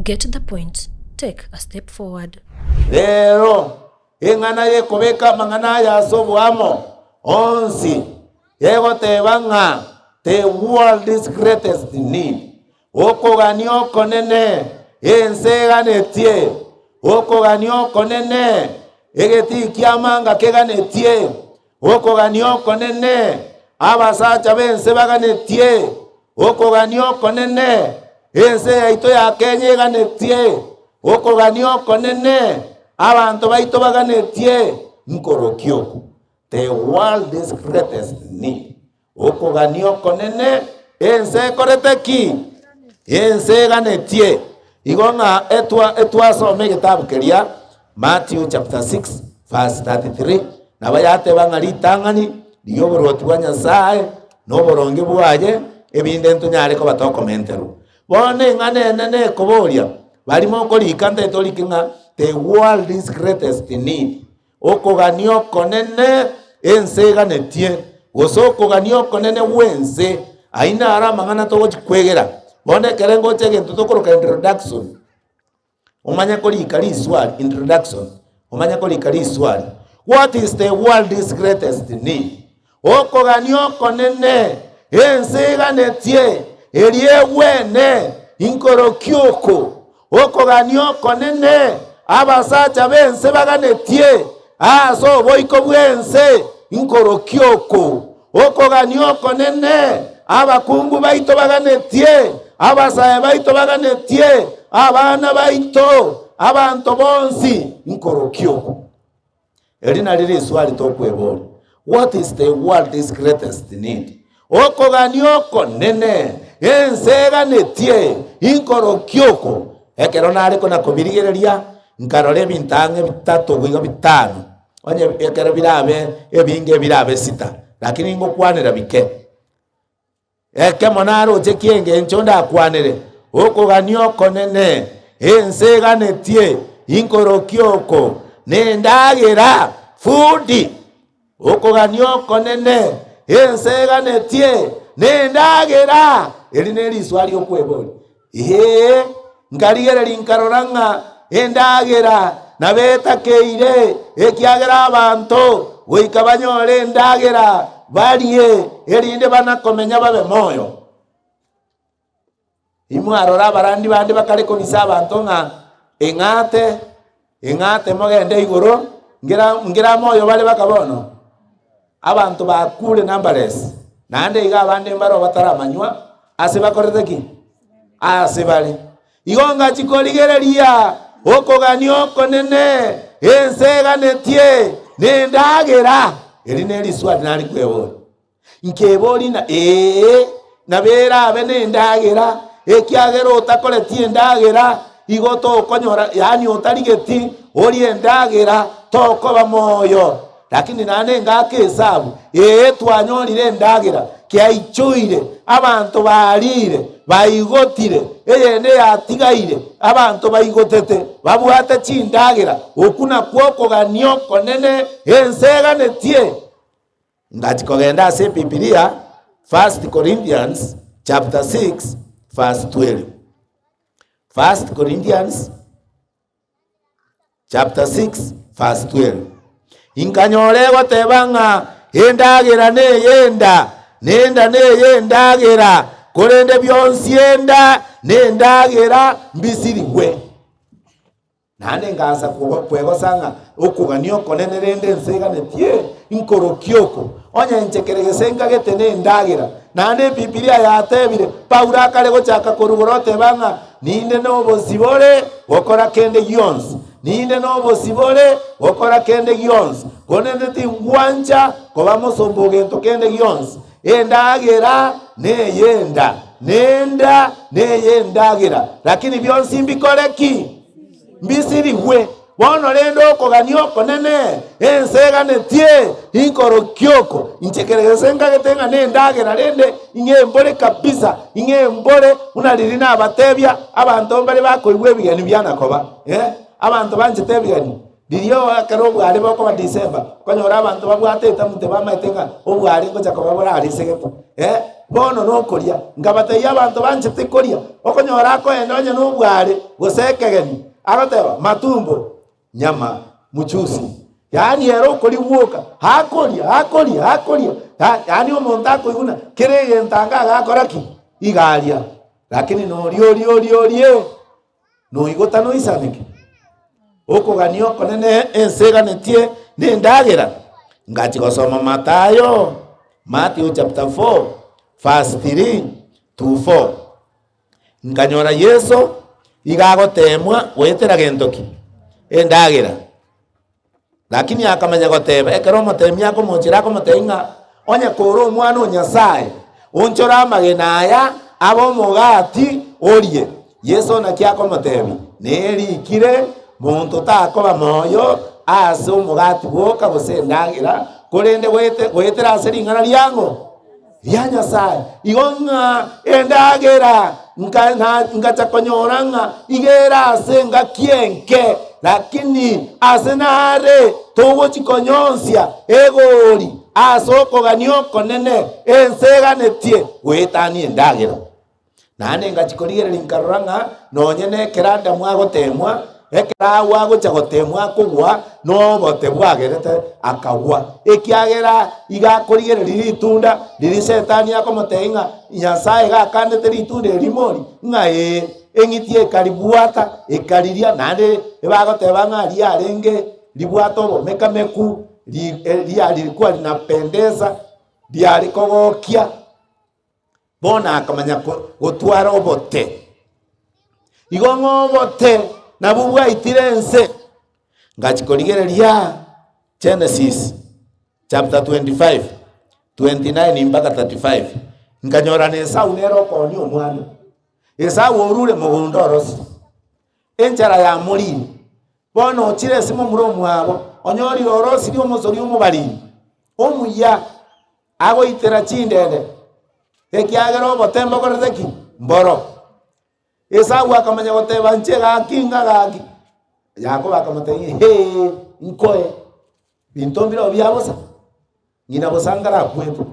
Get the point. Take a step forward. Lero engana ye kobeka mangana ya sobuamo onsi yego tebanga the world is greatest need okoganio konene enseganetie okoganio konene egeti kiamanga keganetie okoganio konene abasacha bense baganetie okoganio konene ense yaito ya Kenya eganetie okoganio konene abantu baito baganetie nkorokyo. The world is greatest need okoganio konene ense koreteki ense ganetie igonga etwa some gitabu keria Matthew chapter 6 verse 33 na bayate bangari tangani niyo boroti wa Nyasaye no boronge bwaje ebinde ntunyare ko batokomentero bone ngane nene koboria barimo korikante tolikinga the world is greatest need okoganio konene ense ganetie gosokoganio konene wense aina ara mangana to kwegera bone kerengo chege tutokoroka introduction umanya korikari swali introduction umanya korikari swali what is the world is greatest need okoganio konene ense ganetie erie wene inkorokyoko okoganio konene abasacha bense baganetie aso boiko bwense inkorokyoko okoganio konene abakungu baito baganetie abasaye baito baganetie abana baito abantu bonsi inkorokyoko. Erina liri swali tokwebona what is the world is greatest need okoganio konene ense ganetie inkorokyoko ekero ariko na kubirigereria nkarore bintange bitatu gwiga bitano onye ekero birabe ebinge birabe sita lakini ngo kwanira bike eke monaro chekienge nchonda kwanire okoganio konene ense ganetie inkorokyoko nendagera food okoganio konene ense ganetie nendagera elineri swali okweboli ngarigera linkaroranga endagera nabeta keire ekiagera abantu goikabanyore endagera balie elinde banakomenya babe moyo imwarora barandi bandi bakareko nisa abantu nga engate mogende igoro ngira moyo bale bakabono abantu bakule numberless nande iga abandi mbaro bataramanywa ase bakoreteki ase bale igonga chikoligereria okoganio konene ense ganetie nendagera elineri swali nali kwebona nkeboli na nabera abe nendagera ekiagera otakoretie ndagera igoto okonyora yani otarigeti oli endagera tokoba moyo lakini nane ngake hesabu twanyorire ndagera kiaichoire abantu balire baigotire eyende yatigaire abantu baigotete babwate chindagera okuna kwokoganio konene enseganetie ngati kogenda ase Biblia 1 Corinthians chapter 6 verse 12 1 Corinthians chapter 6 verse 12 inkanyore gotebanga endagera neyenda nenda neyendagera korende byonsienda nendagera mbisirigwe nane ngasa kwegosanga okuganio konene rende enseganetie inkorokyoko onye nchekeregesenga gete nendagera nane Biblia yatebire Paulo akale gochaka korugorote banga ninde no bosibore gokora kende yons ninde no bosibore gokora kende yons konende tingwanja kobamo sombogento kende yons endagera neyenda nenda neyendagera lakini byonsi mbikoreki mbisirigwe bono rendo okoganio konene enseganetie inkorokyoko inchekeregesenga getenga nendagera rende ingembore kabisa ingembore unalirina abatebya abantu mbale bakoibwe bigani byanakoba abantu banjete bigani dirio akaro bwari bako ba December konyora abantu babwate tamute bamaitenga obwari ngo jakoba bora ari segepo bono nokoria ngabateia abantu banchete koria okonyora koenda onye nobware gosekegeni agoteba matumbo nyama muchusi yani ero kori woka hakoria yani omonto akoiguna kere ntanga agakoraki igaria lakini no rio no igota no isanike okoganio konene enseganetie nendagera ngati gosoma Matthew chapter 4 verse 3 to 4 nganyora Yesu igagotemwa wetera gentoki endagera lakini akamanya goteba ekero motemia ko monchira ko moteinga onye koro omwana onyasaye onchora magena aya abo mogati orie Yesu na kiako motebi nerikire muntu takoba moyo ase omogati boka gosendagira korende wetera ase ring'ana riango ria Nyasaye igonga endagera ngachakonyora ng'a igera ase ngakienke lakini ase nare togochikonyonsia egori ase okoganio konene enseganetie gwetani endagera nane ngachikorigereri nkarora ng'a nonye nekeranda mwagotemwa ekera wagocha gotemwa kogwa nobote bwagerete akagwa ekiagera igakorigereri ritunda riri setani akomoteinga Nyasaye gakandete ritunda erimori ng'a eng'itie ekaribuata ekariria nande ebagoteba ng'a riarenge ribwata obomekameku lilikuwa linapendeza lialikogokia bona akamanya gotwara obote igong'o obote nabwo bwaitire ense ngachikorigereria Genesis chapter 25 29 mpaka 35 nkanyora ne Esau nero koni omwana Esau orure mugundo orosi enchara ya muri bono chire simo muro mwabo onyori orosi ri omosori omubari omuya ago itera chindende ekiagero obotembo korezeki mboro Esau akamanya goteba nchega kinga gaki Yakobo akamotei nkoe bintombira byabosa ngina bosangara kwetu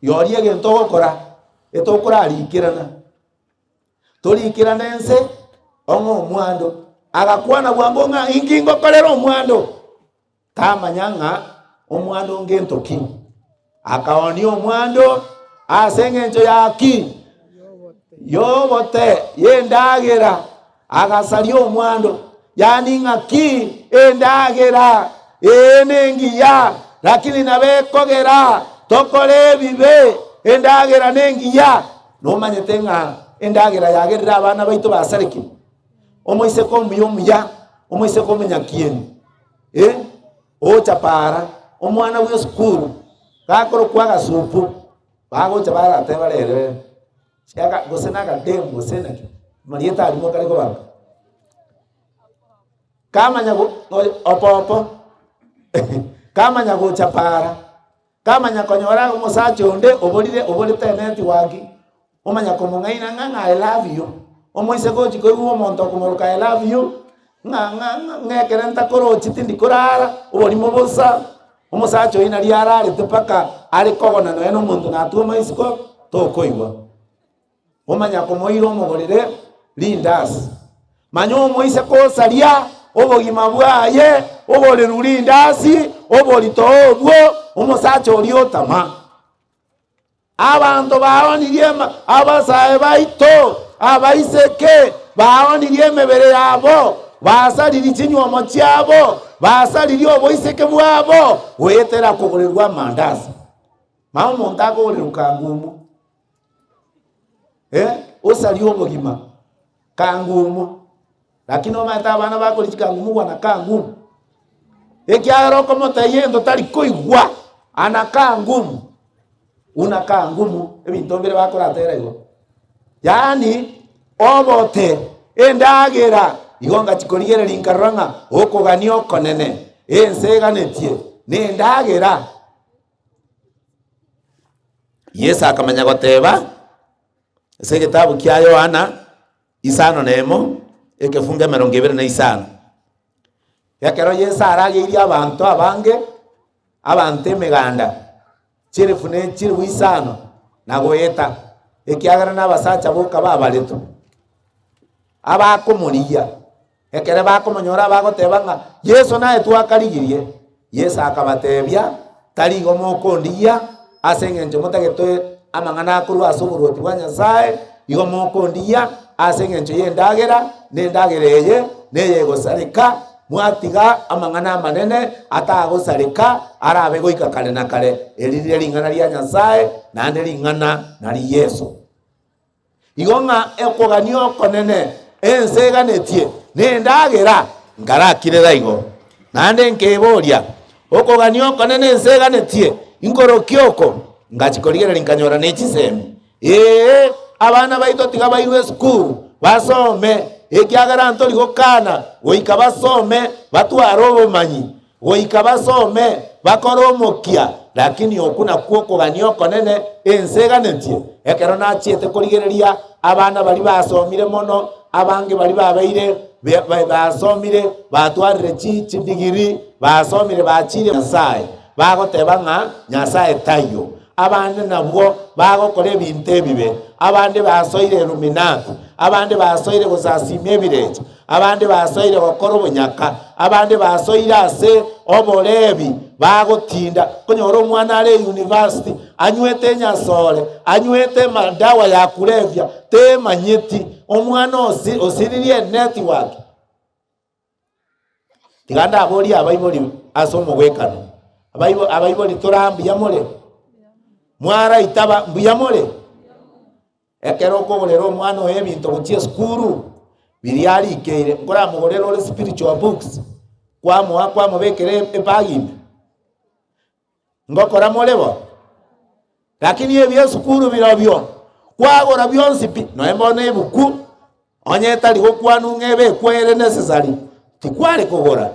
yori egento gokora etokora arikirana torikirana ense ongo omwando agakwana bwango ng'a ingingo korera omwando kamanyanga omwando ngento ki akaoni omwando asengencho yaki yobote yendagera agasaria omwando yani ng'aki endagera enengiya lakini nabekogera tokore ebibe endagera nengiya nomanyete ng'a endagera yagerera abana baito basareki omoise komuya omuya omoise komenya kieni ochapara omwana bwa esukuru gakoro kwaga supu bagocha barate barere Siaga gosena kadem gosena ki marieta alimo kare ko baba kama nyago opo kama nyago chapara kama nyakonyora umusacho onde obolite neti wagi omanya komungaina nganga I love you omoise ko chiko uwo monto kumuluka I love you nganga ngekerenta koro chitindi korara obolimo bosa umusacho ina liara litepaka ari kogona no eno muntu natuma isiko tokoiwa omanya komoiro omogorere lindas manyo moise ko saria obogima bwaye oboleru lindasi obolito obwo omosacho oliotama abantu baonirie abasae baito abaiseke baonirie emebere yabo basaliri chinywomo chiabo basaliri oboiseke bwabo wetera kugorerwa mandasi mao omonto akogoreruka ngumu osali obogima kangumu lakini omata abana bakorichika ngumu wana kangumu ekiagero komoteyendo tari koigwa ana kangumu una kangumu ebinto mbere bakoratera igo yani obote endagera igonga chikorigereri nkaranga okogania okonene enseganetie nendagera Yesu akamanya goteba ese kitabu kia Yohana isano nemo ekefunga 25 yakero Yesu aragiria abantu abange abante meganda chirifune chiri wisano na goeta ekiagera n'abasacha boka babaretu abakomorigia ekere bakomonyora bagoteba ng'a Yesu naye twakarigirie Yesu akabatebia tarigo mokondigia ase eng'encho motagete amang'ana akorwa ase oboruoti bwa Nyasaye igo mokondigia ase eng'encho y'endagera n'endagera eye neye egosareka mwatiga amang'ana amanene atagosareka arabe goika kare na kare erire ring'ana ria Nyasaye naende ring'ana nari Yesu igo ng'a ekogania okonene ense eganetie n'endagera ngarakire raigo naende nkeboria okogania okonene ense eganetie inkorokia oko ngachikorigereri nkanyora n'echisemi abana baito tiga bairwe esukuru basome ekiagera ntori gokana goika basome batwara obomanyi goika basome bakora omokia lakini okuna kwokogania okonene ense eganetie ekero nachiete korigereria abana bari basomire mono abange bari babaire basomire batwarire chidigiri basomire bachire Nyasaye bagoteba ng'a Nyasaye tayo abande nabwo bagokora ebinto ebibe abande basoire Illuminati abande basoire gosasimia ebirecha abande basoire gokora obonyaka abande basoire ase oborebi bagotinda konyora omwana are university anywete nyasore anywete madawa ya kulevya temanyeti omwana osiririe network tiganda abori abaibori ase omogwekano abaibori torambia more mwara itaba mbuyamore ekero okogorera omwana oyo ebinto gochia esukuru biriari ikeire nkora mugorera ore spiritual books kwamobekere ebagimbe ngokora morebo lakini ebyo esukuru birobyo kwagora byonsi pi noembona ebuku onyetari gokwanu ng'ebe ekwere necessary tikware kogora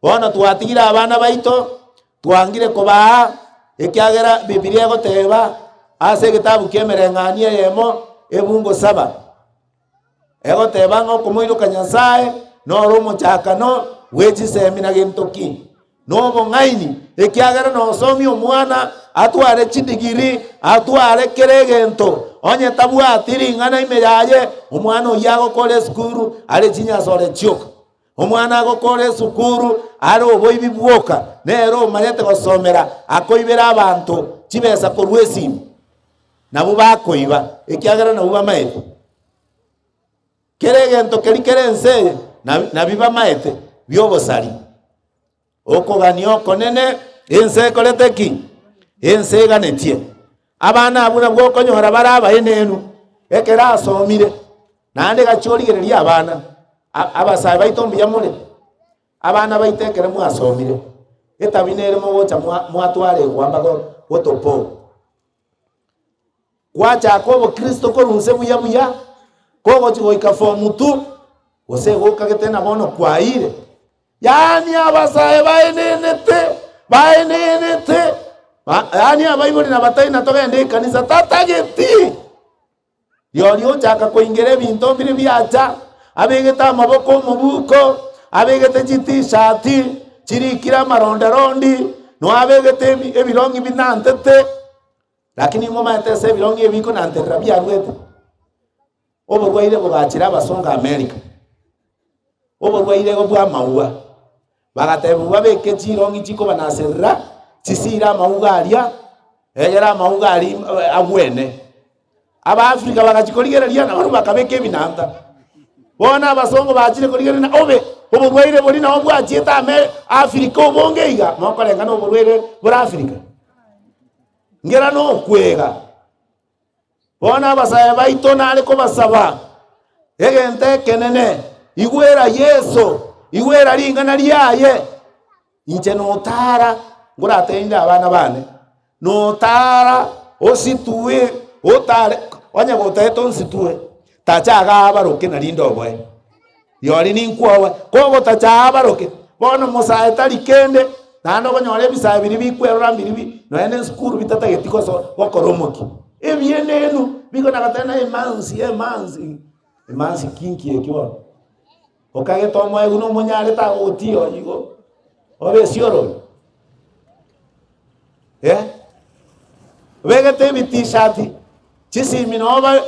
bono twatigira abana baito twangire kobaa ekiagera Biblia egoteba ase egitabu kia emereng'ania eyemo ebungo 7 egoteba ng'a okomoiroka Nyasaye noro omochakano bwechisemi na gento ki nobong'aini ekiagera nosomi omwana atware chidigiri atware kere egento onye tabwati ring'ana ime yaye omwana oyo agokora esukuru are chinyasore chioka omwana agokora esukuru are oboibi bwoka nero omanyete gosomera akoibera abantu chibesa korwa esimu nabo bakoiba ekiagera nabo bamaete kere egento keri kere ense nabiba maete byobosari okogania okonene ense ekorete ki ense eganetie abana abuna bwokonyora baraba enenu ekera asomire naende gachorigereria abana abasae baito mbiyamore abana baitekere mwasomire etabinere mogocha mwatware gwamba gotopo gwachaka obokristo korunse buya kogochi goika form 2 gose gokagete na bono kwaire yani abasae baenenete yani abaibori na batai na togende kanisa tatageti yorio chaka koingere binto biri biacha abegeta amaboko omubuko abegete chitishati chirikira marondarondi no abegete ebirongi binantete lakini momaete se ebirongi ebiko nanterera byarwete oborwaire bogachira abasonga America oborwaire bwa maua bagatebu babeke chirongi chiko banaserera chisira amauga aria egera amauga ari agwene aba Afrika bagachikorigereria na bari bakabeke ebinanta bona abasongo bachire korigerera na obe oborwaire bori na obwachieta Afrika obongeiga mokorenga no oborwaire bora Afrika ngera no kwega bona abasaye baito nare ko basaba egente kenene igwera Yesu igwera ringana riaye inche notara ngorateinda abana bane notara ositue otare onya goteto nsitue tachaga abaroke na rindo boe yori ninkwowe kogo tacha abaroke bono musae tarikende nando gonyore bisae biri bikwerora biri no ene skuru bitatageti so gokoromoki ebienenu biko nagatena emansi kinki ekiwa okageta omo eguno munyare ta otio igo obe sioro begete bi t-shirt chisimi noba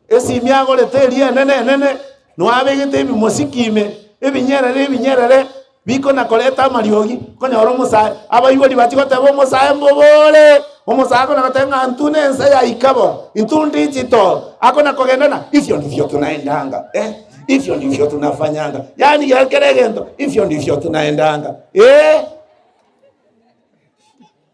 esimi agorete rie nene no abegete bi musikime ebinyerere biko na koleta mariogi konyoro musae abayiboli batiko musae mbobole omusako na katenga antune nsa ya ikabo intundi digital akona kogendana ifyo ndivyo tunaendanga ifyo ndivyo tunafanyanga yani yekeregendo ifyo ndivyo tunaendanga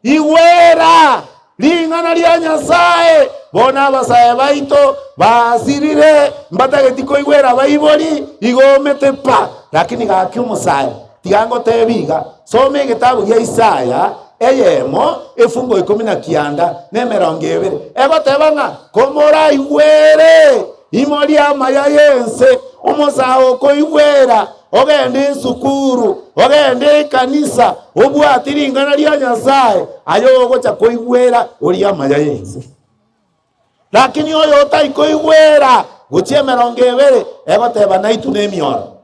iwera lingana lya Nyasaye bona abasaye baito basirire mbatagitiko iwera bayiboli igomete pa lakini gaki umusaye tigango tebiga some gitabu gya Isaya eyemo efungo 19 ne 20 egotebanga komora iwere imori amaya yense umusaho ko iwera ogende sukuru ogende kanisa obwatiringana lya Nyasaye ayogocha ko iwera ori amaya yense lakini oyo taiko iwera guchie 20 egoteba naitu nemioro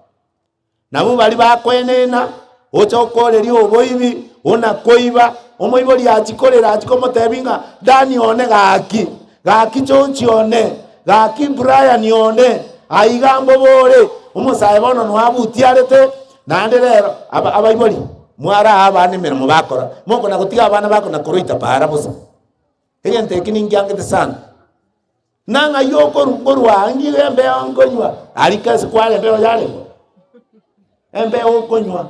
nabo bali bakwenena ochokoreri oboibi unakoiba omoibori achikorera achikomotebinga Dani one gaki chonchi one gaki Brian one aigambo bore umusaye bono nwabutiarete nande rero abaibori mwara abane merimo bakora moko na gutiga abana bako na koroita para busa egente kiningi angete sana nanga yoko rukorwa angi embe angonywa alikasi kwale mbeo yale embe okonywa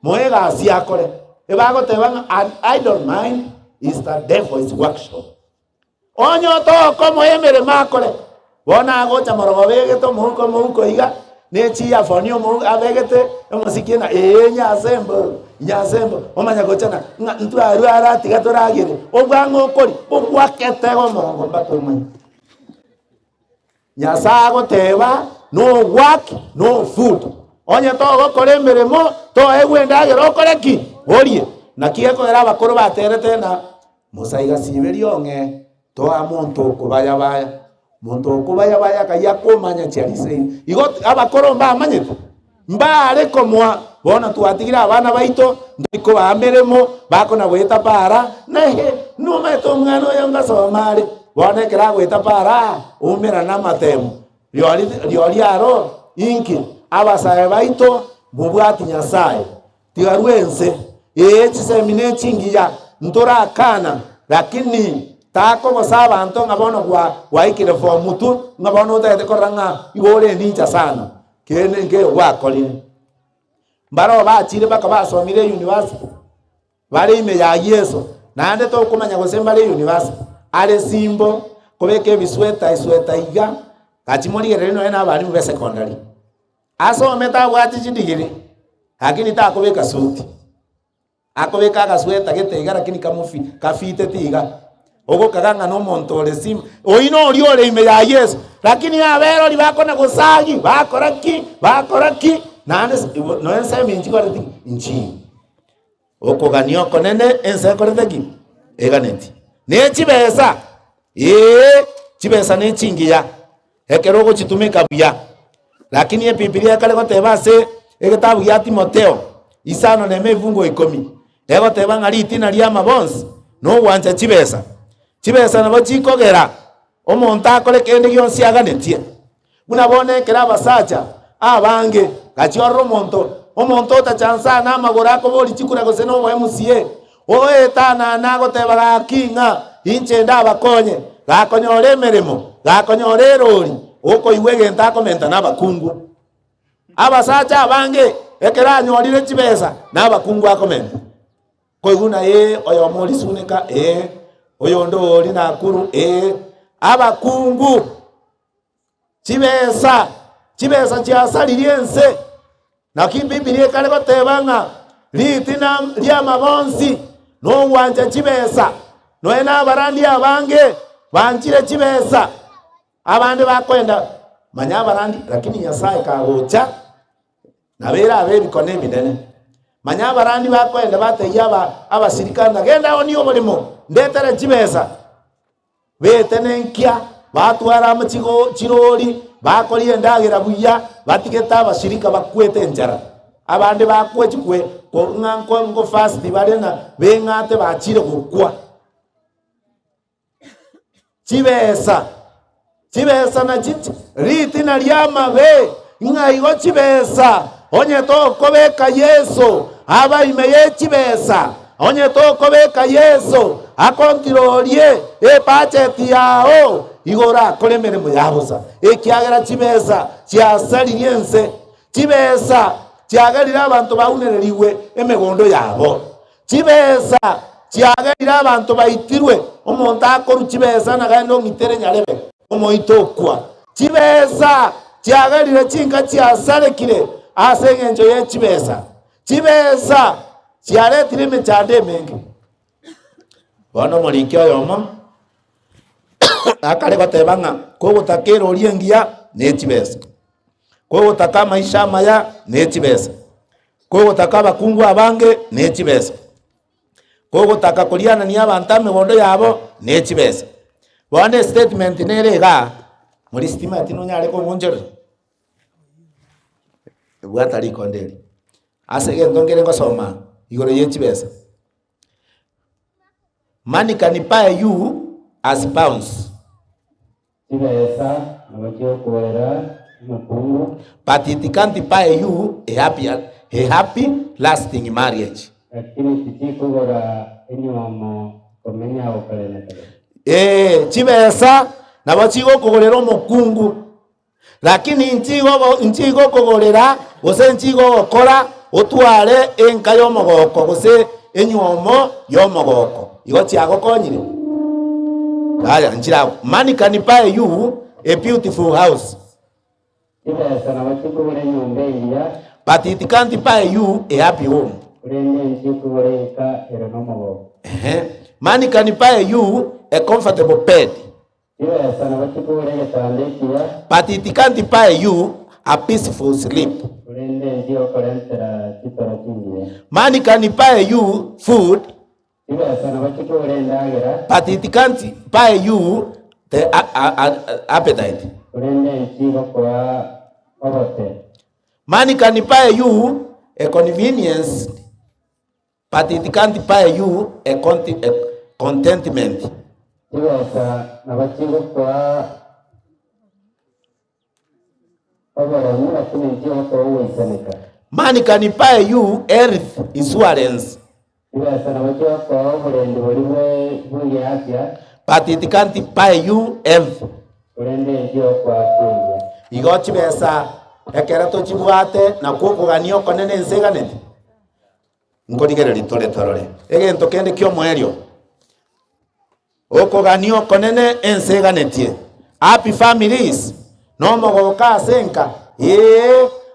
moega asiakore ebago tebanga I don't mind is the devil's workshop onyo to como emere makore bona agocha morogo begeto muko iga nechi ya fonio mu abegete emusikina nyasembo omanya gochana ntu aru ara tigatoragire ogwango okori ogwakete go morongo batomanya Nyasago teba no work no food onye to gokore emeremo to egwendagera okoreki orie na kieko era bakoro baterete na musaiga siberionge to amonto kubaya kaya komanya chiarise igo abakoro mbamanyete mbare komwa bona tuatigira abana baito ndiko bameremo bako na gweta para nehe no meto mwana yanga somali bona kira gweta para umira na matemo lioli aro inki abasaye baito bubwati Nyasaye tigarwense chisemine chingiya ntora kana lakini tako gosaba anto ngabono waikire fo mutu ngabono tete koranga igore ninja sana kene nge wakoli mbaro bachire baka basomire university bari ime ya Yesu nande to kumanya gosembare university ale simbo kobeke bisweta iga kachimori gereno ena bari mu secondary aso meta bwati chidigiri lakini ta kobeka suti akobeka gasweta getega lakini kamufi kafite tiga ogo kaganga no montore sim oino oriore ime ya Yesu lakini abero libakona gosagi bakoraki nane no ense minchi koreti inchi okoganio konene ense koreti eganeti ne chibesa chibesa ne chingiya ekerogo chitumika buya lakini Biblia kale gotebase egetabu ya Timotheo isano ne mevungo 10 ego tebanga litina lya mabonsi no wanja chibesa nabo chikogera omonta akore kende gyonsi aganetie munabone kera basacha abange gachiorro omonto tachansa na magora akobori chikura gose no MCA oetana nago tebaga kinga inchenda abakonye gakonyore emeremo gakonyore erori oko iwege ntakomenta n'abakungu abasacha abange ekera anyorire chibesa n'abakungu akomenta koiguna oyo muri sunika oyo ndo ori nakuru abakungu chibesa chiasaliriense na Biblia kale gotebanga litina lya mabonsi no wanja chibesa no ena barandi abange banchire chibesa abande bakwenda manya barandi lakini Nyasaye kagocha nabera abebikone binene manya barandi bakwenda bateyaba abasirikana genda oni omulimo ndetere chibesa betenenkia batwara amachigo chirori bakori endagira buya batigeta abashirika bakwete njara abande bakwechikwe ko nganko ngo fast barena bengate bachire gukwa chibesa na chichi ritina ria mabe ng'aigo chibesa onye tokobeka Yesu abaime ye chibesa onye tokobeka Yesu akontirorie epacheti yao igora kore mirimo yabusa ekiagera chibesa chiasaririe nse chibesa chiagerire abantu baunereriwe emegondo yabo chibesa chiagerire abantu baitirwe omonto akoru chibesa nagende ong'itere nyarebe omoitokwa chibesa chiagerire chinka chiasarekire ase eng'encho ye chibesa chiaretire emechando emenge bono moriki oyomo akare goteba ng'a kogotaka erori engiya na chibesa kogotaka maisha amaya na chibesa kogotaka abakungu abange na chibesa kogotaka korianania abantu amegondo yabo na chibesa bono statement nerega muri stimati nonyare komonjore ebwata rikonderi ase gento ngere ngosoma igoro ye chibesa. Money can buy you as pounds, but it can't buy you a happy lasting marriage. Chibesa nabo chigo kugorera omokungu, lakini nchigo kugorera gose nchigo gokora otware enka y'omogoko gose enywomo y'omogoko igo chiagokonyire. Haya nchira money can buy you a beautiful house, but it can't buy you a happy home. Money can buy you a comfortable bed, but it can't buy you a peaceful sleep. Money can buy you food, but it can't buy you the appetite. Money can buy you a convenience, but it can't buy you a contentment. Money can buy you health insurance, but it can't buy you health. Igo chibesa ekera tochibwate na kukuganio konene enseganete nkorigere litore torore egento kende kyo mwerio okuganio konene enseganetie happy families no mogoka asenka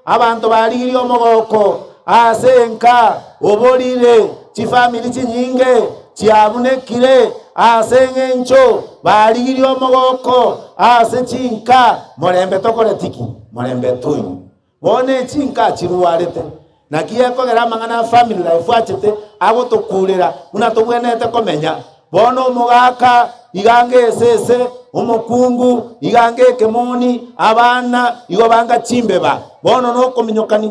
abantu baririo omogoko asenka oborire chifamily chinyinge chiabunekire ase ng'encho baririo omogoko ase chinka morembe tokoretiki morembe tuyu bone chinka chiruarete nakie kogera mang'ana family life achete agotokurera muna tobwenete komenya bono omogaka igange esese omokungu igange ekemoni abana igo banga chimbeba bono nokominyokani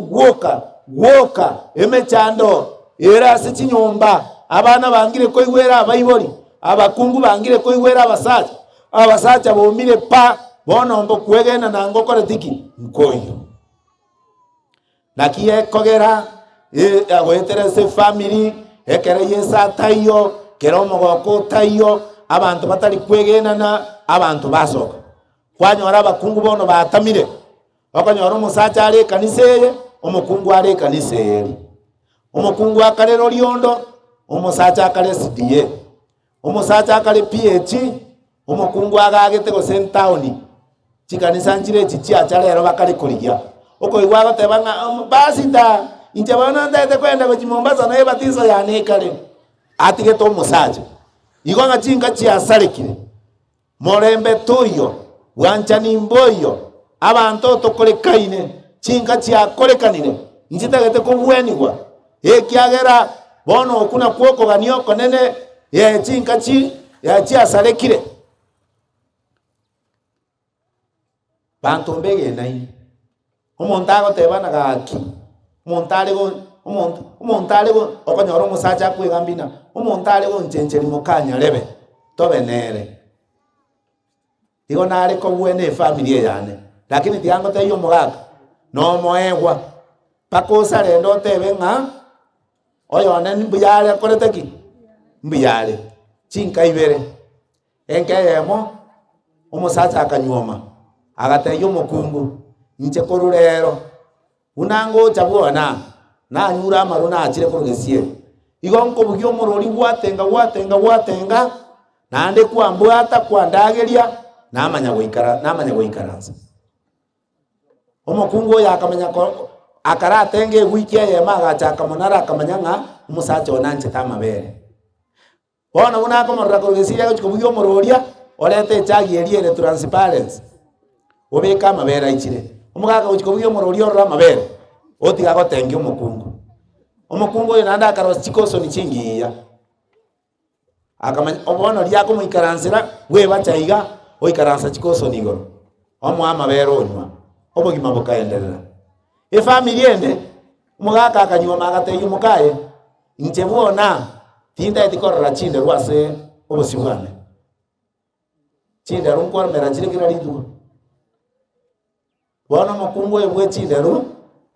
gwoka emechando era ase chinyomba abana bangire koigwera abaibori abakungu bangire koigwera abasacha bomire pa bono mbo kwegena nango koretiki nkoyo nakie kogera agoeterese family ekere yesa tayo kero mogoko tayo abantu batari kwegenana abantu basoka kwanyora abakungu bono batamire bakanyora omusacha ari kaniseye omukungu ari kaniseye omukungu akarero lyondo omusacha akare CDA omusacha akare PH omukungu agagete go sentaoni chikanisa nchire chichiacha rero bakari kurigia oko igwago tebanga basi da inje bana ndete kwenda go Mombasa na ebatizo ya nekare atige to omusacha igo ngachinga chiasarekire morembe tuyo wanchani mboyo abantu tokorekaine chinga chiakorekanire injitagete kubwenigwa ekiagera bono okuna kwoko ganio konene ye chinga chi ya chiasarekire bantu mbege nai omontago tebana gaki omontalego okonyora omusacha kwegambina omontalego nchencheri mukanya lebe tobenere igo nare ko bwene family yane lakini tiango teyo mugaka no moegwa pakosa rendo tebe nga oyone mbuyale koreteki mbuyale chinka ibere enke yemo umusacha akanyoma agateyo mukungu nche korurero unango chabona na nyura maruna achire kurugesie igonko bugyo murori watenga nande kwambwata kwandageria namanya goikaranza omukungu yakamenya ko akaratenge wiki ye magacha akamonara akamanya nga umusacha onanche tamabere bona una komorra kurugesia ko bugyo muroria orete chagi eriere transparency obeka amabere aichire omugaka uchiko bugyo muroria orra amabere otiga gotenge omukungu oyo nanda akarosi chikoso ni chingiya akamanya obono lyako muikaransira we bachaiga oikaransa chikoso nigoro omo amabere onywa obogima bukaenderera family ende mugaka akanywa magateyo mukaye nche bona tinda etikorra chinde rwase obosibwane chinde runkormera chirekira lidu bona mukungu ebwe chinde ru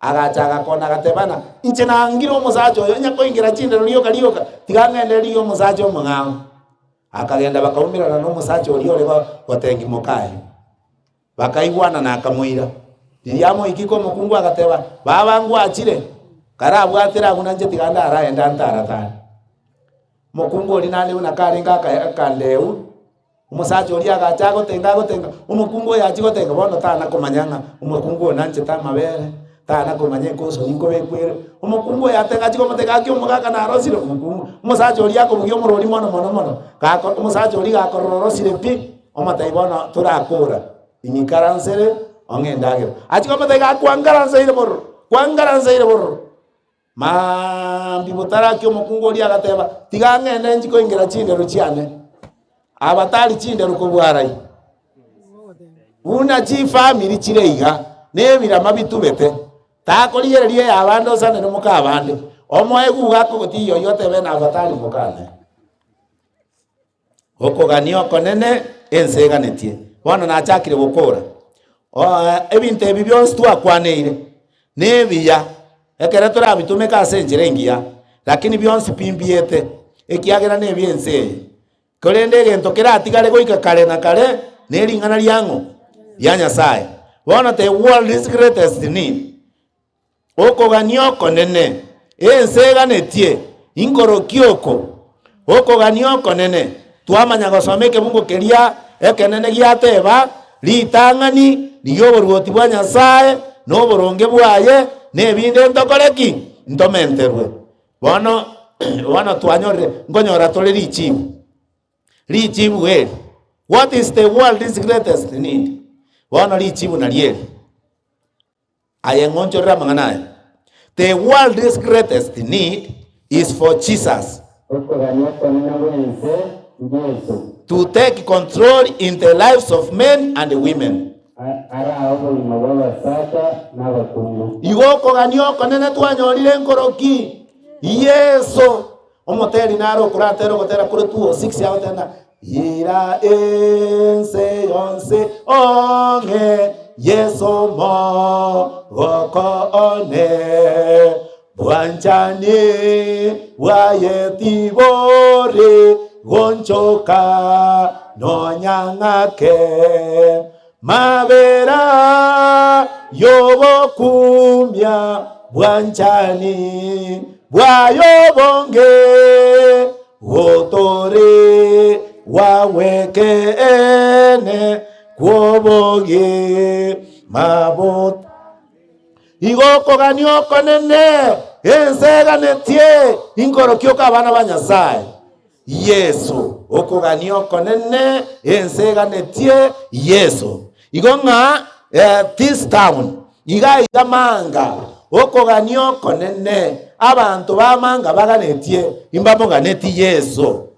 agachaga kona gatebana nche nangiro musacho oyo nyakoingira chinde rioka tigangende riyo musacho mungao akagenda bakaumirana no musacho oriyo leba gotengi mukaye bakaigwana na akamuira diyamo ikiko mukungu agateba babangu achire karabwatira kunanje tiganda araenda ntaratani mukungu olinane unakaringa akandeu umusacho oli agachago tenga umukungu yachigo tenga bono tana komanyanga umukungu onanje tamabere tana komanye koso ningo bekwere umukungu yatenga chigo mutega kyo mugaka na rosiro umukungu umusacho oli yako bugyo murori mono kako umusacho oli gakororosire pi omataibono turakura inikaransere ongendagero achiko mutega kwangaranseire bor mambi butara kyo mukungu oli agateba tigangende njiko ingira chinde ruchiane abatali chinde rukobwarai una chi family chireiga nebira mabitubete takoliyererie abando sana no mukabande omoegu gako gotiyo yote bena abatali mukane okoganio konene enseganetie bona nachakire gukora ebinte bibyo twakwaneire nebiya ekere turabitumeka asenjirengia lakini byonsi pimbiete ekiagera nebyense kolende gento kiratigale goika kale na kale neringana lyango ya Nyasaye bona the world is greatest need okoganio konene enseganetie ingorokioko okoganio konene twamanya gosomeke bungo keria ekenene giateba litangani niyoborwoti bwa Nyasaye no boronge bwaye nebinde ntokoreki ntomenterwe bono twanyore ngonyora tole lichibu weli what is the world's greatest need bono lichibu nalieli ayengonchora manganaye the world's greatest need is for Jesus to take control in the lives of men and women. Igoko ganio konene twanyorire nkoroki Yesu omoteri naro kuratero gotera kure 206 yawo tena ira ense yonse onge Yesu mo goko one bwanchani wayetibore gonchoka nonyangake mabera yobokumya bwanchani bwayobonge wotore wawekene kwoboge mabot igoko ganio konene enseganetie ingorokioka abana ba Nyasaye Yesu okoganio konene enseganetie Yesu igonga this town iga manga okoganio konene abantu bamanga baganetie imbamo ganeti Yesu.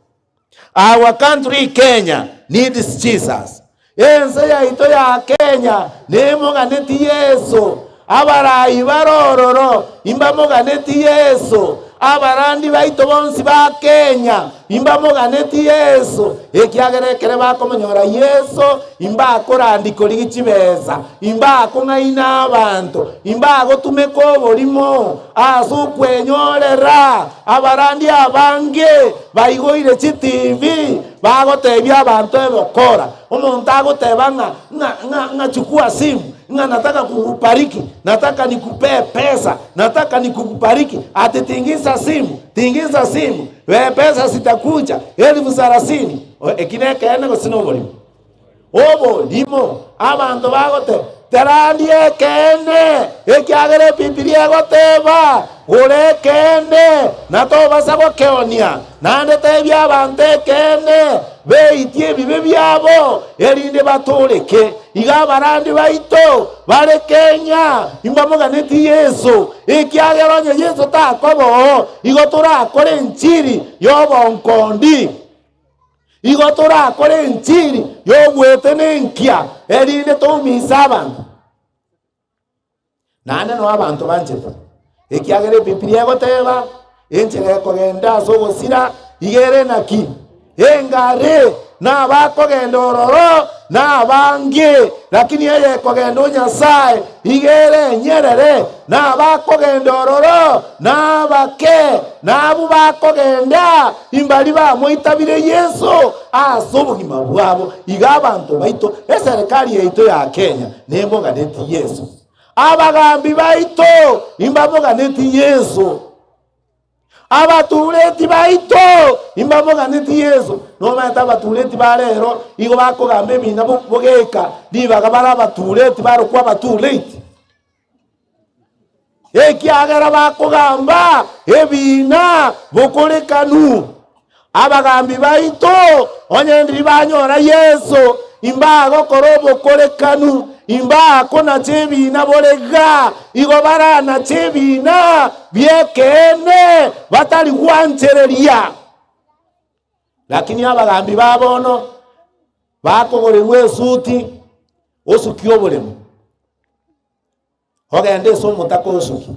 Our country Kenya needs Jesus. Ense ya ito ya Kenya nemo ganeti Yesu. Abarayi barororo imbamo ganeti Yesu. abarandi baito bonsi ba Kenya imba moganeti Yesu ekiagerekere bakomonyora Yesu imba akorandikori gichibesa imba akong'aina abantu imba agotumeka oborimo ase okwenyorera abarandi abange baigoire chitivi bagotebia abantu ebokora omonto agoteba ng'a chukua simu ng'a nataka kukubariki, nataka nikupe pesa, nataka nikukubariki. Ati tingiza simu, we pesa sitakuja 30,000 ekineke ene gosino obolimo abantu bagote terandie kene ekiagere Biblia goteba ore kene natobasa gokeonia nande tebia abantu kene beitie bibe byabo erinde batoreke iga barandi baito bare Kenya imbamuganeti Yesu ekiageronye Yesu takobo igotura akore nchiri yobonkondi igotura akore nchiri yogwete nenkia erinde tomisa abantu nane no abantu bancheta ekiagere Biblia goteba enchege kogenda sogosira igere naki engare na bakogenda ororo na bange lakini yeye kogenda Nyasaye igere nyerere na bakogenda ororo na bake na abo bakogenda imbali bamoitabire Yesu asobugima bwabo iga abantu baito eserikali yaito ya Kenya nemboganeti Yesu abagambi baito imbaboganeti Yesu abatuleti baito imbaboganeti Yesu no mata abatuleti barero igo bakogamba ebina bogeka dibaga bara abatuleti barokwa abatuleti ekiagera bakogamba ebina bokorekanu abagambi baito onyendiri banyora Yesu imbago korobo korekanu imba na chebina borega igo barana chebina biekene batali gwanchereria lakini abagambi babono bakogorewe suti osuki oboremo ogende so mutako osuki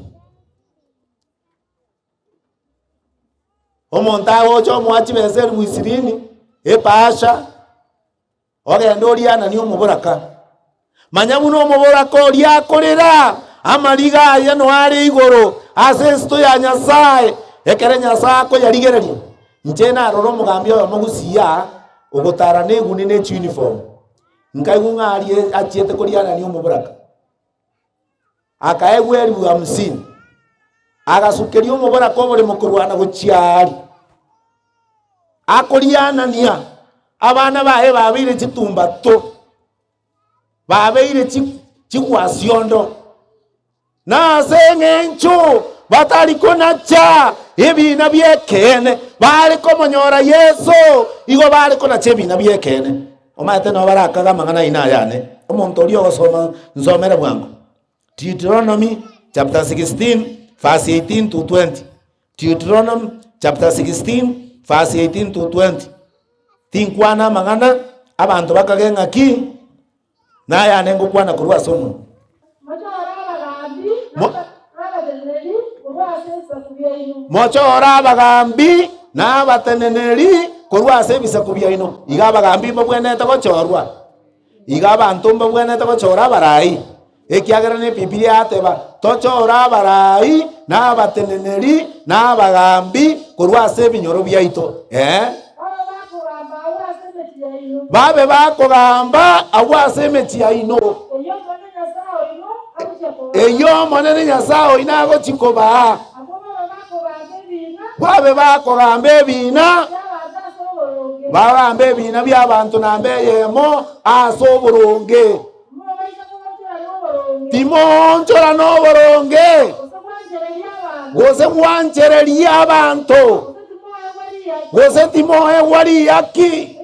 omonta ojo mwachi bezer buisirini epasha ogende oriana ni omuboraka manyabuno omuboraka oriakorera amariga aya no ari igoro ase sto ya Nyasaye ekere Nyasaye ko yarigereria nchena aroro omugambi oyo mogusia ogotara neguni ne uniform nkaigungarie achiete koriana ni omuboraka akaegweri 50 agasukeria omuboraka obore mokorwana gochiari akoriana nia abana bae babire chitumba to babeire chigwasiondo na sengencho batali konacha ebina byekene bali komonyora Yesu igo bali konacha ebina byekene omate no barakaga mangana ina yane omonto rio gosoma nsomera bwangu Deuteronomy chapter 16 verse 18 to 20 Deuteronomy chapter 16 verse 18 to 20 tinkwana mangana abantu bakagenga ki na ya nengo kwana kurwa somo mochora abagambi na abateneneri kurwa ase bisakubya ino iga abagambi mbabwenete gochorwa iga abantu mbabwenete gochora barai ekiagera ne Biblia ateba tochora barai na abateneneri na abagambi kurwa ase binyoro byaito babe bakogamba awase metia ino eyo monene Nyasaye inago chikoba babe bakogamba ebina bagambe ebina by'abantu nambe yemo asoboronge timonchora noboronge gose mwanchereria abantu gose timoe wali yaki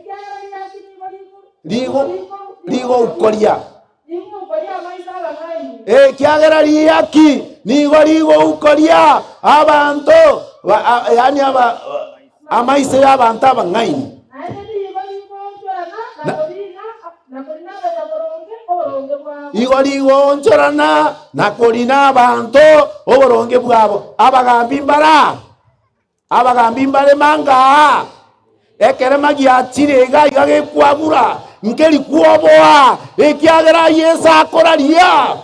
ligo ukoria kiagera liyaki ligo ukoria abantu yani amaise y'abantu abangaini ligo nchorana na korina abantu oboronge bwabo abagambi mbara abagambi mbale manga ekere magiachire iga gekwagura nkeri kuoboa ekiagera Yesu akoraria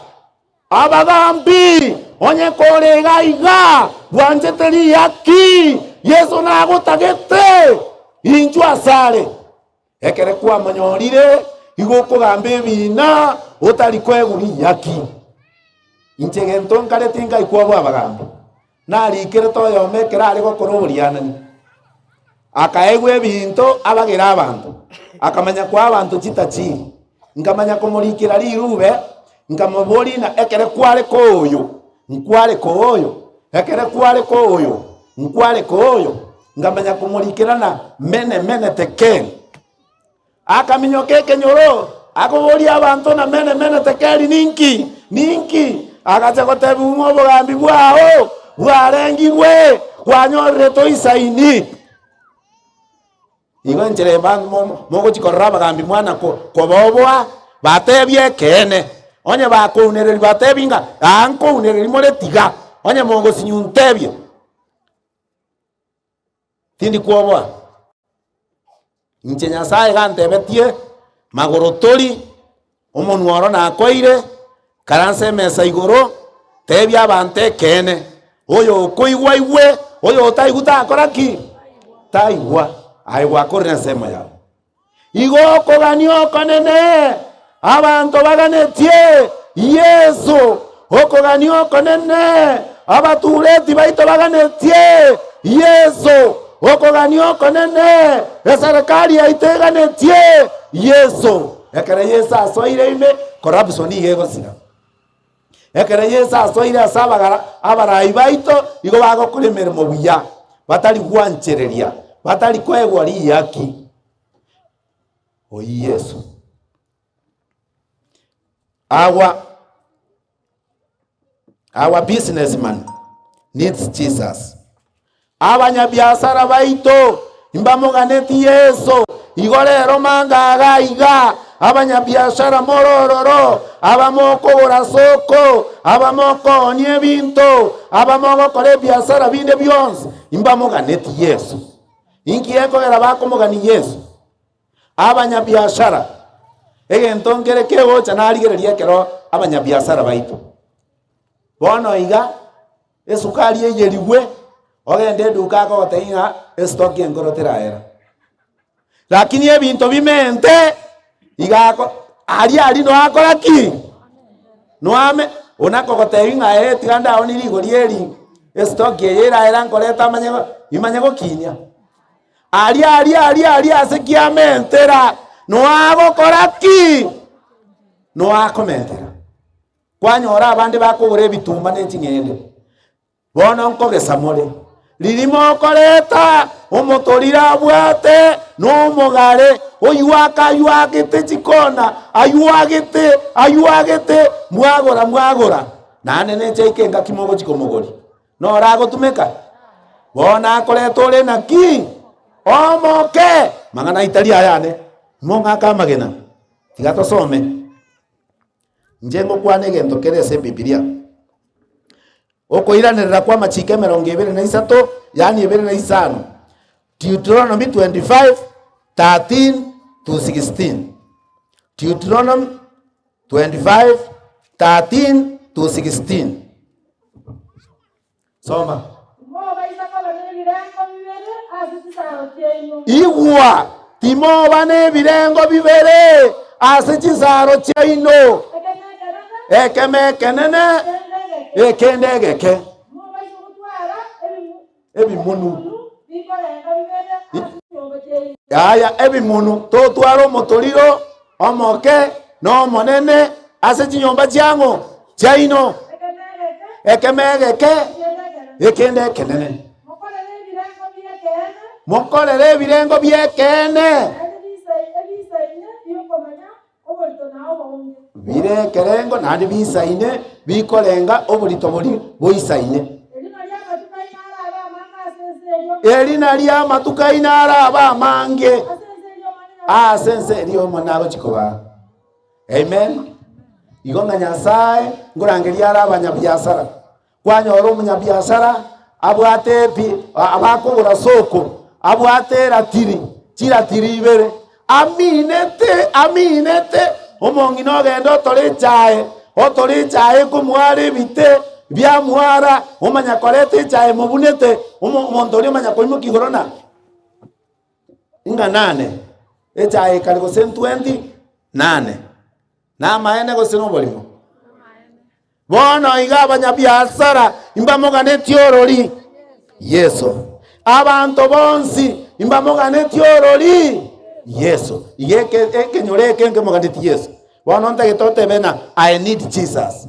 abagambi onye korega iga bwanjeteri yaki Yesu nagotagete inju asare ekere kwa manyorire igoko gambe bina otari kweguri yaki inchegento nkare tinga ikuobo abagambi nari kere toyo mekera ari gokoroburianani akaegwe binto abagira abantu akamanya kwa abantu chitachi nkamanya komurikira rirube nkamubori na ekere kware koyo nkware koyo ekere kware koyo nkware koyo nkamanya komurikira na mene teken akaminyoke kenyoro akobori abantu na mene tekeri ninki agacha gotebu ngobogambi bwao bwarengirwe kwanyorre toisaini igo nchere mogo chikorra bagambi mwana kobobwa batebye kene onye bakounereri batebinga ankounereri more tiga onye mogo sinyuntebye tindi kwobwa nche Nyasaye gantebetie magorotori omonworo nakoire karanse mesa igoro tebya abante kene oyo koigwa igwe oyo taiguta akora ki taigwa aigwa korina sema yao igo koganio konene abantu baganetie Yesu okoganio konene abatureti baito baganetie Yesu okoganio konene eserikali yaiteganetie Yesu ekere Yesu asoire ime corruption igego sira ekere Yesu asoire asabagara abarai baito igo bagokora emeremo buya batari gwanchereria batari kwegwa yaki oyi Yesu our businessman needs Jesus. Abanyabiasara baito imbamuganeti Yesu igorero mangaga iga abanyabiasara morororo abamoko borasoko abamoko nye binto abamoko kore biasara binde byonse imbamuganeti Yesu inkieko era bakomugani Yesu abanyabiasara egentongere kego chanarigereria kero abanyabiasara baito bono iga esukari eyerigwe ogende duka ko teinga stock engorotera era lakini ebinto bimente igako ali no akora ki no ame onako goteinga tiganda oniri gorieri stock era era nkoreta imanyego kinya ali asekiamentera no agokora ki no akomentera kwanyora abandi bakugure bitumba n'ekinyende bono nkogesamore lirimo koreta omotorira bwate n'omugare oyuagete chikona ayuagete mwagora nane nechaike nga kimogo chikomogori norago tumeka bona koreta ore naki omoke mangana italia yane monga kamagena tigato some njengo kwane gento kerese Biblia okoiranira kwa machike 23 yani 25 Deuteronomy 25:13-16 Deuteronomy 25:13-16 soma igwa timo bane birengo bibere ase chisaro chaino ekeme kenene ekendegeke ebimunu aya ebimunu totwaro motoriro omoke no monene ase chinyomba chiango chaino ekemegeke ekende kenene mokorere ebirengo byekene bire kerengo nandi bisaine bikorenga oburito buri boisaine elina lya matuka inara abamange sense lyo monago chikoba amen igonga Nyasaye ngorangeria ara abanyabiasara kwanyora omunyabiasara abwate abakugura soko abwate ratiri chiratiri ibere aminete omongi no genda otori chae kumwari bite bia mwara omanya korete chae mobunete omontori omanya koimo kigorona inga 8 echae kali go 120 8 na maene go sino bolimo bono iga abanyabiasara imbamoganeti orori Yesu abantu bonsi imbamoganeti orori Yesu yeke nyoreke nke moganeti Yesu bono ntagetote bena I need Jesus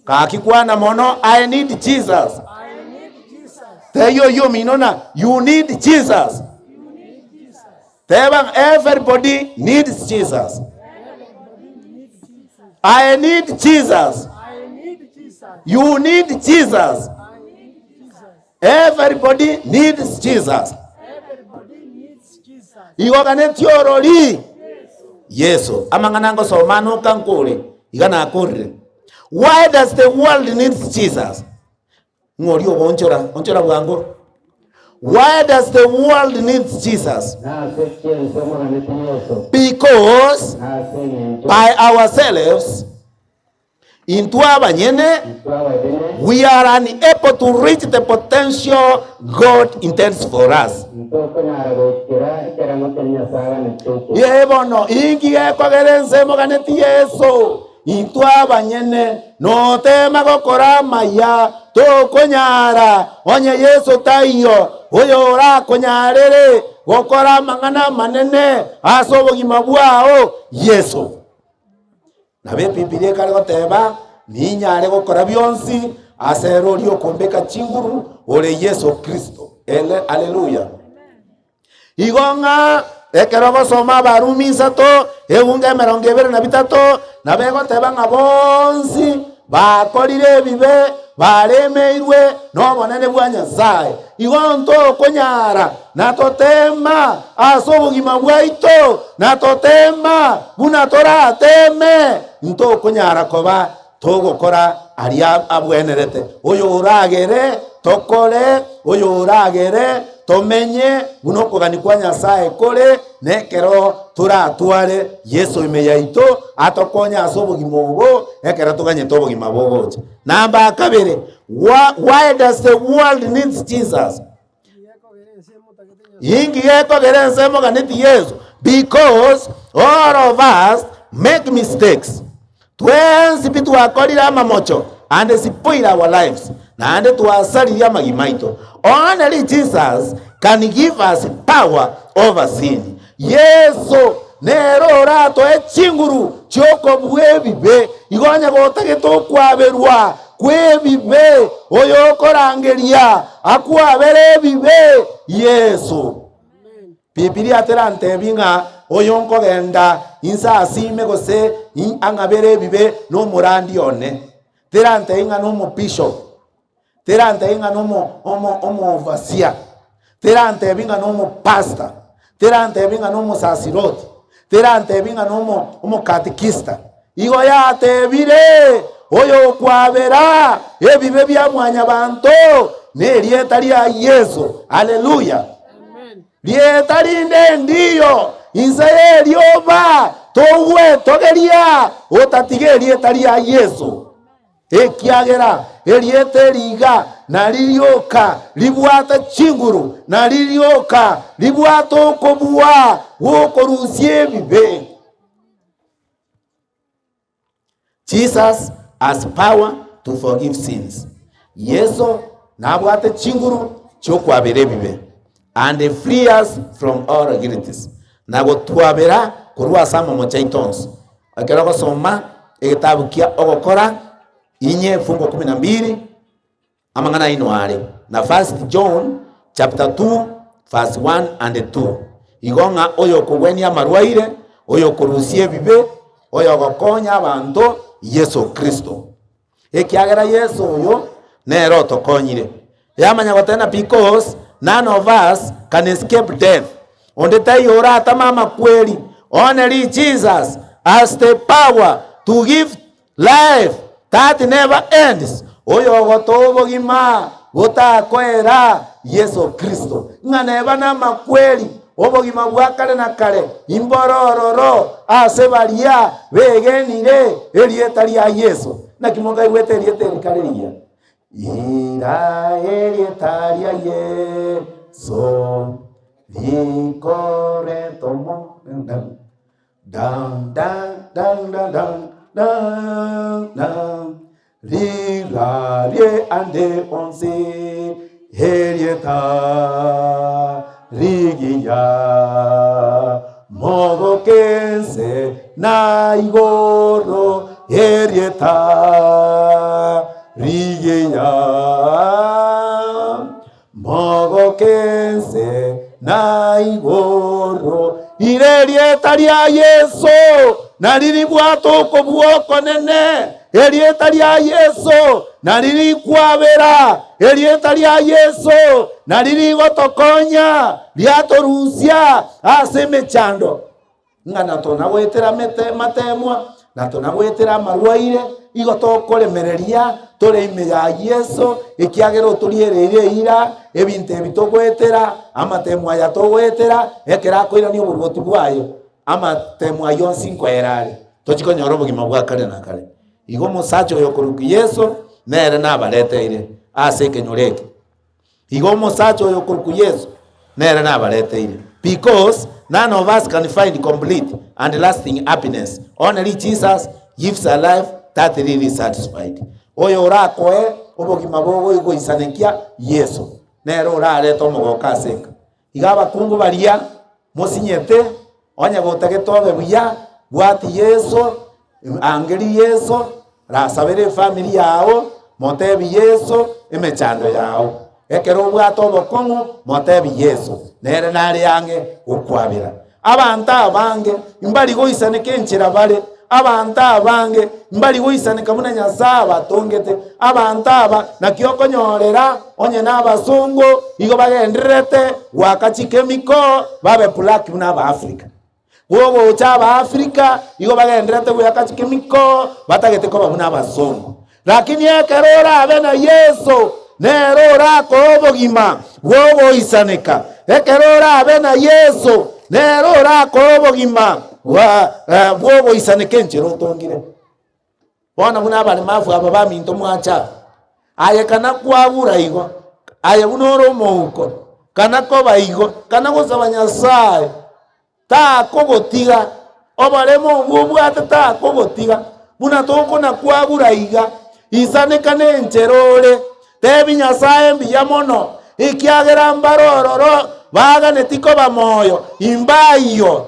kakikwana mono I need Jesus teyo yo minona you need Jesus everybody needs Jesus. I need Jesus. You need Jesus. Everybody needs Jesus. Igoganeti orori Yesu amanganango somano kankore igana akorre. Why does the world need Jesus? Ngori onchora bwango. Why does the world need Jesus? Because by ourselves, we are unable to reach the potential God intends for us. Yebono ingi ekogerense moganeti Yesu. Intwaba nyene no tema gokora maya to konyara onye Yesu taiyo oyo ora konyarere gokora mangana manene asobogima bwao Yesu nabe Biblia kale goteba ninyare gokora byonsi aserori okombeka chinguru ole Yesu Kristo haleluya igonga ekerogo soma Barumi 3 egunge 23 nabego tebanga bonsi bakorire bibe baremeirwe no bonene bwa Nyasaye igonto konyara natotema asobugima bwaito natotema bunatora teme nto konyara koba togokora ari abwenerete oyo uragere tokore oyo uragere tomenye bunokogani kwa Nyasaye kore nekero turatware Yesu imeyaito atokonya asobugima obo ekera tuganye tobugima bogoje namba 2 why does the world needs Jesus ingi yeko gerense moganeti Yesu because all of us make mistakes twensi bitu akorira mamocho and spoil our lives na ande tuasari magimaito only Jesus can give us power over sin. Yesu nero rato echinguru choko bwebibe igonya gotageto kwaberwa kwebibe oyo korangeria akwabere bibe Yesu Biblia terante binga oyo nkogenda insa asime gose angabere bibe no murandi one terante inga no mo bishop terante inga no mo overseer terante binga no mo pastor terante binga no mo sacerdote terante binga no mo catequista igo ya tebire oyo kwabera ebibe bya mwanya banto ne lieta lya Yesu haleluya amen lieta linde ndiyo insaye lyoba towe togeria otatige lieta lya Yesu ekiagera eliete liga nalilioka libwata chinguru nalilioka libwata okobua wokorusie bibe. Jesus has power to forgive sins. Yesu nabwate chinguru chokwabere bibe and free us from all guilties. Nago twabera kurwa sama mochaitons. Akero gosoma ekitabu kia ogokora inye fungo 12 amangana inoare na 1 John chapter 2 verse 1 and 2 igonga oyo kugwenia marwaire oyo kurusie bibe oyo gokonya abantu Yesu Kristo ekiagera Yesu oyo nero tokonyire yamanya gotena because none of us can escape death onde tayora tamama kweli only Jesus has the power to give life that never ends oyo gotobogima gutakwera Yesu Kristo ng'aneba na makweli obogima bwa kare na kare imborororo ase baria begenire erieta ria Yesu na kimonga igwete erieta rikariria ira erieta ria Yesu likore tomo down down down down down down Rilarie ande onse herieta rigia mogo kense na igoro herieta rigia mogo kense na igoro irerieta ria Yesu na riri bwato ko buoko nene erieta ria Yesu na riri kwabera erieta ria Yesu na riri gotokonya riatorusia ase mechando ngana tona gwetera matemwa na tona gwetera marwaire igotokoremereria tore ime ya Yesu ikiagero turiereire ira ebinte bitogwetera amatemwa ya togwetera ekera koirani oburwoti bwayo amatemwa yonsi nkwerare tochikonyora obugima bwa kare na kare igo musacho yokuruki Yesu nere nabareteire ase kenyureke igo musacho yokuruki Yesu nere nabareteire because none of us can find complete and lasting happiness. Only Jesus gives a life that really is satisfied. Oyo urakoe obogima bogo igo isanekia Yesu nere urareta omogoka seka igaba kungu baria musinyete onya gotagetobe buya bwati Yesu angeli Yesu rasabere family yao motebi Yesu emechando yao ekero bwato bokongu motebi Yesu nere nari yange ukwabira abantu abange imbali goisane kenchira bale abantu abange imbali goisane kamuna nyasaba tongete abantu aba nakiokonyorera onye n'abazungu igo bagenderete wakachikemiko babe black n'aba Africa wogo chaba Africa igo bagenderete wakachikemiko batagete ko babuna abazungu lakini ekerora abena Yesu nerora ko bogima wogo isaneka ekerora abena Yesu nerora ko bogima wogo isaneke nchero tongire bona buna bali mafu aba baminto mwacha aye kana kwabura igo aye bunoro mouko kana ko baigo kana gosaba Nyasaye ta kogotiga obaremo bubwate ta kogotiga buna toko na kwabura iga isaneka nencherore tebi Nyasaye mbiya mono ikiagera mbarororo baganetiko bamoyo imbayo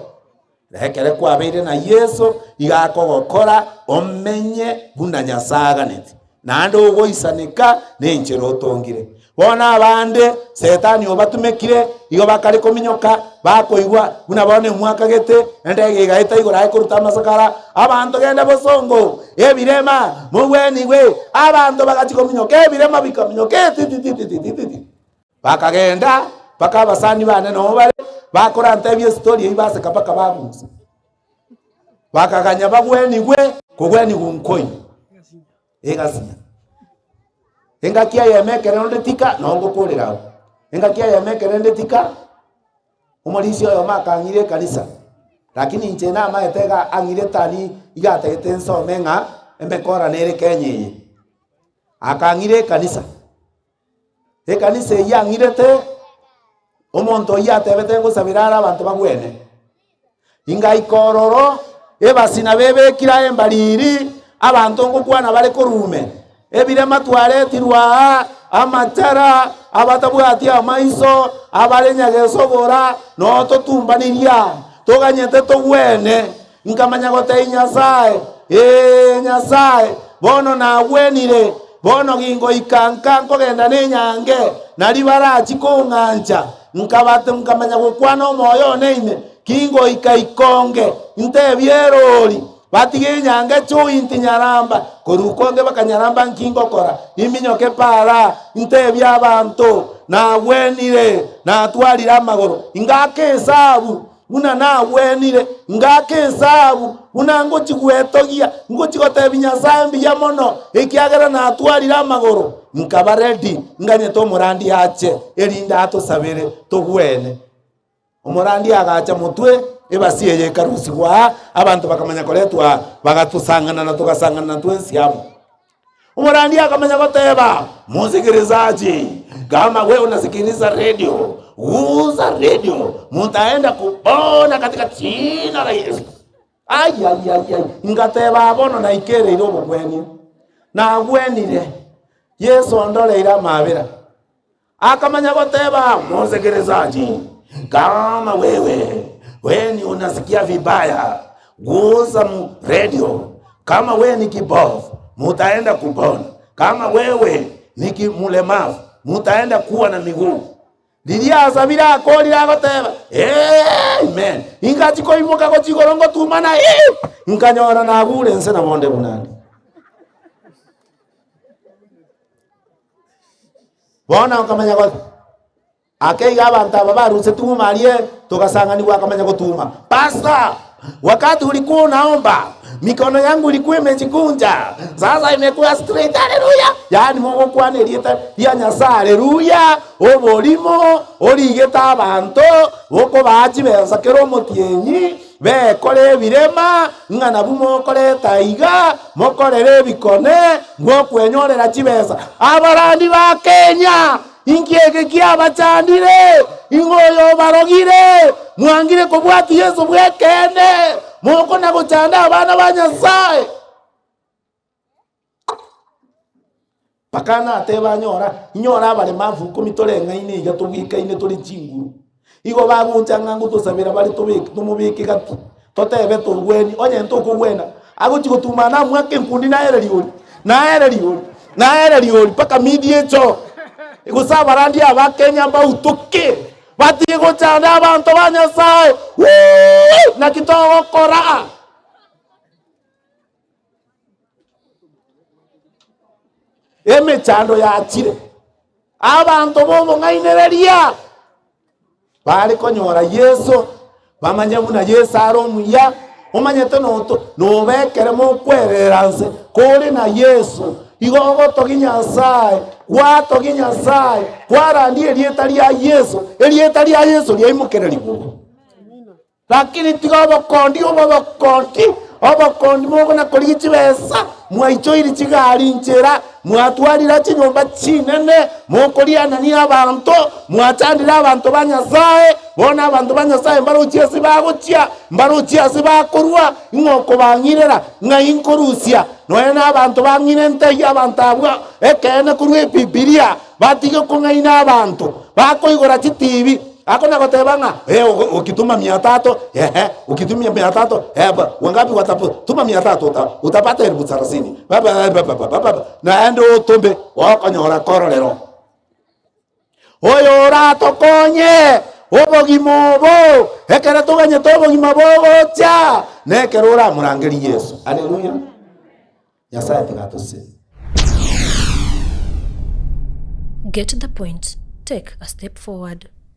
rekere kwabire na Yesu igakogokora omenye buna Nyasaganeti nando ugo isaneka nenchero tongire bona abande setani obatumekire igo bakari kominyoka bakoigwa buna bone mwaka gete ndege gaita igora ikuruta masakara abantu genda bosongo ebirema mugweni we abantu bagachikominyoka ebirema bikaminyoka titi bakagenda paka basani bane no bale bakora ntebye story ibase kapaka babuze bakaganya bagweni gwe kugweni gunkoi egasinya engakia yemekere ndetika nongo kurira engakia yemekere ndetika umolisi oyo makangire kanisa lakini nchena maetega angire tani igategete nsomenga embekora nere kenye akangire kanisa ekanisa yangirete omonto yatebete ngusabirara abantu bagwene inga ikororo ebasina bebe kira embaliri abantu ngukwana bale korume ebirema twaretirwa amatara abatabwati amaiso abarenyagezogora no totumbaniria toganyete togwene nkamanya gote Nyasaye Nyasaye bono na gwenire bono gingo ikanka kogenda nenyange nari barachi kongancha nkabate nkamanya gukwana omoyo neine kingo ikaikonge ntebyerori batige nyange chuinti nyaramba korukonge bakanyaramba nkingo kora iminyoke para ntebya abantu na gwenire na twalira amagoro ingake sabu buna nawenire ngake esabu buna ngochigwetogia ngochigotebi Nyasaye mbiya mono ekiagera natwarire amagoro nkaba ready nganyete omorandi ache erinda atosabire togwene omorandi agacha mutwe ebasi eye karusi gwa abantu bakamanya koretwa bagatusangana na tugasangana twensi abo omorandi akamanya goteba musikirizaji kama wewe unasikiliza radio uza radio mutaenda kupona katika jina la Yesu. Ai ngateba abono na ikere iro bogweni na gwenire Yesu ondoleira mabira akamanya goteba musikilizaji kama wewe ni unasikia vibaya guza radio kama wewe ni kibofu mutaenda kupona kama wewe ni mulemavu mutaenda kuwa na miguu Lilia sabira akoli agoteba amen ingachiko imuka ko chigorongo tumana inganyora na gure nse na monde bunani bona ukamanya ko akeiga abantu ababaruse tumarie tukasangani wakamanya kutuma pastor wakati ulikuwa unaomba mikono yangu ilikuwa imejikunja sasa imekuwa straight haleluya yani Mungu kwanerieta ya Nyasaye haleluya obolimo origeta abantu oko baji beza kero mutienyi bekore birema ngana bumo kore taiga mokorere bikone ngokwenyorera chibeza abarandi ba Kenya inkiege kiabachandire ingoyo barogire mwangire kobwati Yesu bwekene moko na guchanda abana ba Nyasaye pakana ateba nyora bale mavu komitore ngaine iga tubika ine turi chinguru igo baguncha ngangu tosabira bali tubika tumubiki gatu totebe tugweni onye ntokugwena aguchiko tumana mwake nkundi na ereriori paka midiecho igusaba randi aba Kenya ba utoke bati guchanda abantu ba Nyasaye na kitogo kora emechando ya chire abantu bobo ngainereria bali konyora Yesu bamanya buna Yesu aromuya omanyete no bekere mo kwereranse kore na Yesu igogo togi Nyasaye watogi Nyasaye kwarandi erieta ria Yesu liaimukere libugo lakini tigobo kondi mogo na korichi besa mwaicho iri chigari nchera mwatwarira chinyomba chinene mokoriana ni abantu mwachandira abantu ba Nyasaye bona abantu ba Nyasaye mbaruchia sibaguchia mbaruchia sibakorwa ingoko bangirera ngainkorusia noena abantu bangine nte abantu abwa ekene kurwe Biblia batige kungaina abantu bakoigora TV akona gotebanga ukituma 300 ukitumia 300 wangapi watapo tuma 300 utapata 30 baba naende utumbe wakonyora kororero oyo ratokonye obogimobo ekera tuganye tobogimobo cha nekerura murangeri Yesu haleluya Nyasaye tigatose. Get the point. Take a step forward.